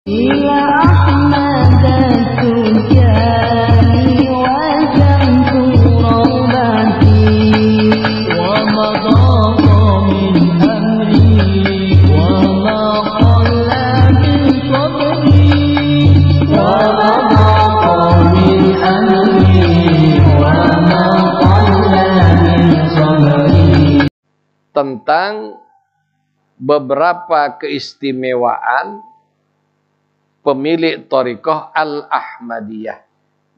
إلى أحمد التجاني وجمت رغبتي ومضى من أمري وما قل من صبري ومضى من أمري وما قل من صبري. Tentang beberapa keistimewaan pemilik Thariqah Al-Ahmadiyah.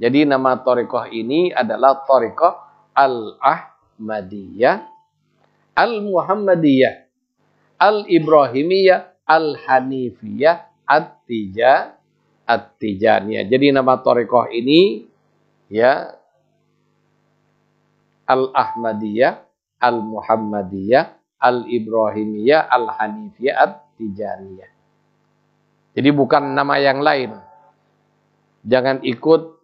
Jadi nama Thariqah ini adalah Thariqah Al-Ahmadiyah, Al-Muhammadiyah, Al-Ibrahimiyah, Al-Hanifiyah, At-Tijaniyah. Jadi nama Thariqah ini ya Al-Ahmadiyah, Al-Muhammadiyah, Al-Ibrahimiyah, Al-Hanifiyah, At-Tijaniyah. Jadi bukan nama yang lain. Jangan ikut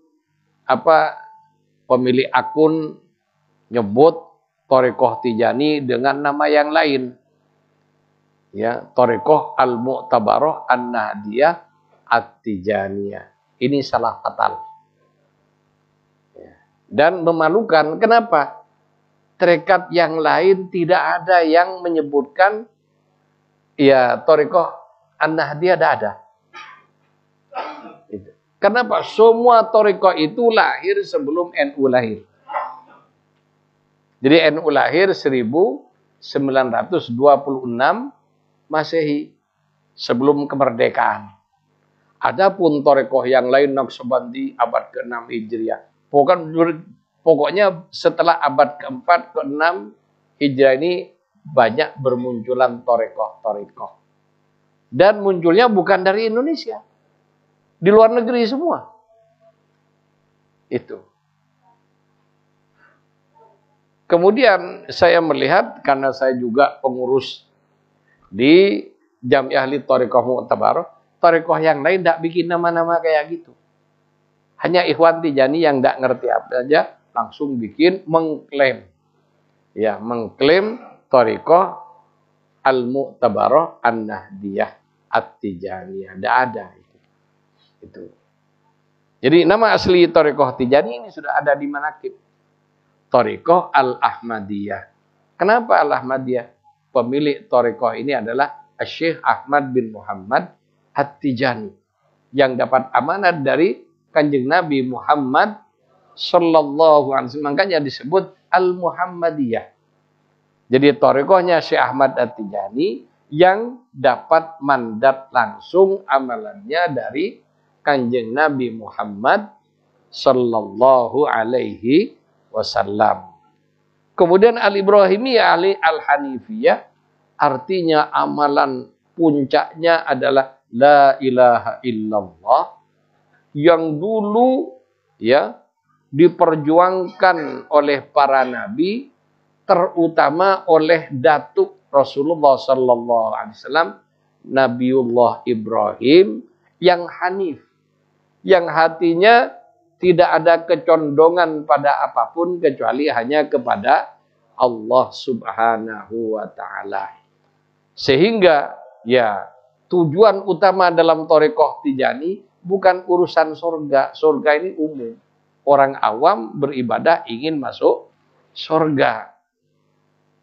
pemilik akun nyebut Thariqah Tijani dengan nama yang lain. Ya, Thariqah Al-Mu'tabarah An-Nahdiyah At-Tijaniyah. Ini salah fatal. Ya. Dan memalukan. Kenapa? Tarekat yang lain tidak ada yang menyebutkan ya Thariqah An-Nahdiyah ada. Kenapa? Semua Thariqah itu lahir sebelum NU lahir. Jadi NU lahir 1926 Masehi, sebelum kemerdekaan. Adapun Thariqah yang lain Naqsabandi abad ke-6 Hijriah. Pokoknya setelah abad ke-4 ke-6 Hijriah ini banyak bermunculan Thariqah. Dan munculnya bukan dari Indonesia. Di luar negeri semua. Itu. Kemudian saya melihat, karena saya juga pengurus di Jamiah Ahli Thariqah Mu'tabarah, Thariqah yang lain tidak bikin nama-nama kayak gitu. Hanya Ikhwan Tijani yang tidak ngerti apa saja, langsung bikin, mengklaim. Ya, mengklaim Thariqah Al-Mu'tabarah An-Nahdiyah At-Tijaniyah. Tidak ada itu. Jadi nama asli Thariqah Tijani ini sudah ada di manaqib. Thariqah Al-Ahmadiyah. Kenapa Al-Ahmadiyah? Pemilik Thariqah ini adalah Syekh Ahmad bin Muhammad At-Tijani, yang dapat amanat dari Kanjeng Nabi Muhammad sallallahu alaihi wasallam. Makanya disebut Al-Muhammadiyah. Jadi Thariqahnya Syekh Ahmad At-Tijani yang dapat mandat langsung amalannya dari Kanjeng Nabi Muhammad sallallahu alaihi wasallam. Kemudian Al-Ibrahimiyah, Al-Hanifiyah, artinya amalan puncaknya adalah la ilaha illallah, yang dulu ya diperjuangkan oleh para nabi, terutama oleh datuk Rasulullah sallallahu alaihi wasallam, Nabiullah Ibrahim, yang hanif, yang hatinya tidak ada kecondongan pada apapun kecuali hanya kepada Allah Subhanahu wa taala. Sehingga ya tujuan utama dalam Thariqah Tijani bukan urusan surga. Surga ini umum. Orang awam beribadah ingin masuk surga.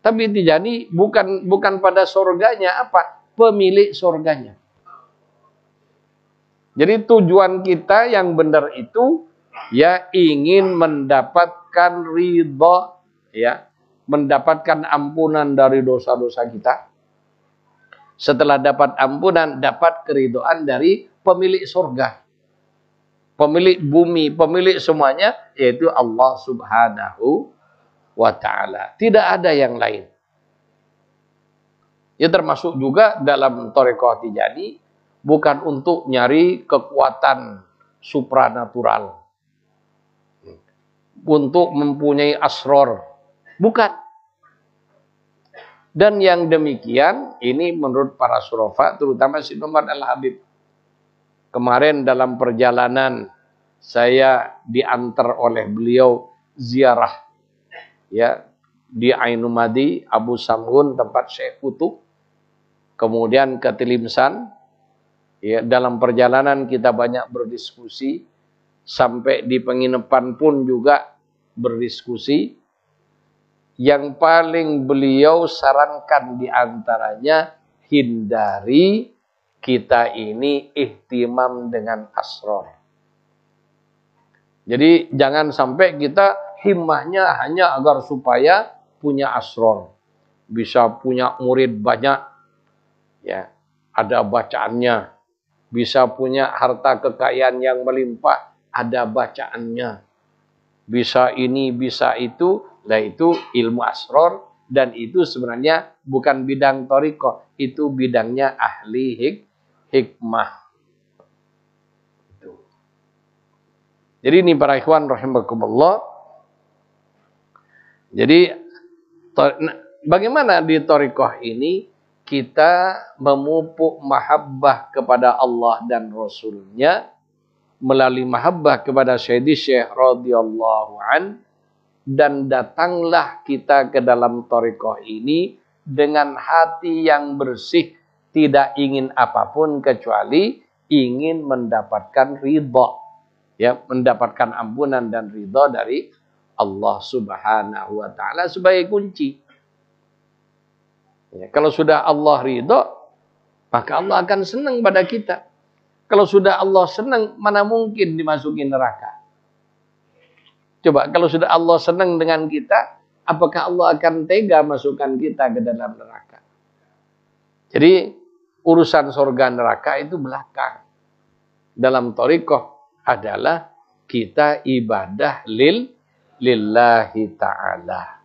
Tapi Tijani bukan pada surganya, apa? Pemilik surganya. Jadi tujuan kita yang benar itu ya ingin mendapatkan ridha, ya, mendapatkan ampunan dari dosa-dosa kita. Setelah dapat ampunan, dapat keridhaan dari pemilik surga, pemilik bumi, pemilik semuanya, yaitu Allah Subhanahu wa ta'ala. Tidak ada yang lain. Ya, termasuk juga dalam Thariqah Tijani bukan untuk nyari kekuatan supranatural, untuk mempunyai asror, bukan. Dan yang demikian ini menurut para surafa, terutama Syekh Muhammad Al-Habib. Kemarin dalam perjalanan saya diantar oleh beliau ziarah ya di Ainumadi, Abu Samgun, tempat Syekh Kutub, kemudian ke Tilimsan, Ya, dalam perjalanan kita banyak berdiskusi, sampai di penginapan pun juga berdiskusi. Yang paling beliau sarankan diantaranya, hindari kita ini ihtimam dengan asrar. Jadi jangan sampai kita himmahnya hanya agar supaya punya asrar. Bisa punya murid banyak, ya, ada bacaannya. Bisa punya harta kekayaan yang melimpah, ada bacaannya. Bisa ini, bisa itu, nah itu ilmu asrar, dan itu sebenarnya bukan bidang thariqah, itu bidangnya ahli hikmah. Jadi ini para ikhwan rahimakumullah. Jadi bagaimana di thariqah ini kita memupuk mahabbah kepada Allah dan Rasulnya melalui mahabbah kepada Sayyidi Syekh radhiyallahu an, dan datanglah kita ke dalam thariqah ini dengan hati yang bersih, tidak ingin apapun kecuali ingin mendapatkan ridha, ya, mendapatkan ampunan dan ridha dari Allah Subhanahu wa taala sebagai kunci. Ya, kalau sudah Allah ridha, maka Allah akan senang pada kita. Kalau sudah Allah senang, mana mungkin dimasuki neraka? Coba, kalau sudah Allah senang dengan kita, apakah Allah akan tega masukkan kita ke dalam neraka? Jadi, urusan surga neraka itu belakang. Dalam thariqah adalah kita ibadah lillahi ta'ala.